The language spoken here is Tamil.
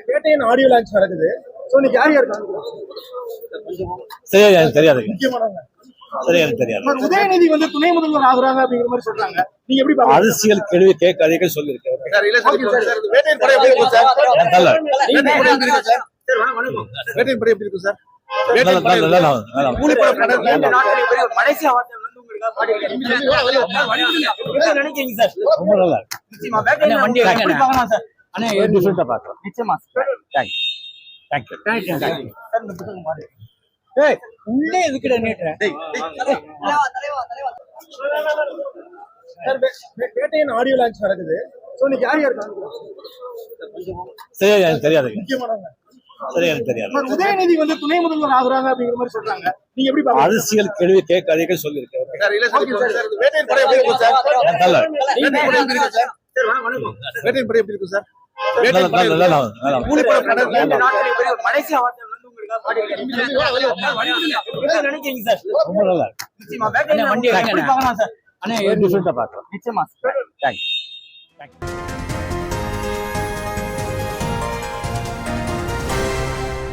வேட்டையின் ஆடியோ லான்ச் நடக்குது. சோ இன்னைக்கு யார் யார் இருக்காங்க? சரியா எனக்கு தெரியாது. முக்கியமானவங்க. சரியா எனக்கு தெரியாது. உதயநிதி வந்து துணை முதல்வர் ஆகுறாங்க அப்படிங்கிற மாதிரி சொல்றாங்க. நீங்க எப்படி பாக்குறீங்க? அரசியல் கேள்வி கேட்காதீங்க சொல்லிருக்கேன். வேட்டையின் படம் எப்படி இருக்கு சார்? வேட்டையின் படம் எப்படி இருக்கு சார்? வேட்டையின் படம் எப்படி இருக்கு சார்? வேட்டையின் படம் கூலி படம் மலேசியா நினைக்கிறீங்க சார்? ரொம்ப நல்லா உள்ளே எதுக்கிட வேட்டையின் ஆடியோ லான்ச் நடக்குது. சோ இன்னைக்கு யார் யார் இருக்காங்க? சரியா எனக்கு தெரியாது. முக்கியமானவங்க. சரியா எனக்கு தெரியாது. உதயநிதி வந்து துணை முதல்வர் ஆகுறாங்க அப்படிங்கிற மாதிரி சொல்றாங்க. நீங்க எப்படி பாக்குறீங்க? அரசியல் கேள்வி கேட்காதீங்க சொல்லிருக்கேன். வேட்டையின் படம் எப்படி இருக்கு சார்? வேட்டையின் படம் எப்படி இருக்கு சார்? கூலி படம் மலேசியா நினைக்கிறீங்க சார்? ரொம்ப நல்லா வண்டி பாக்கலாம். நிச்சயமா. தேங்க்யூ.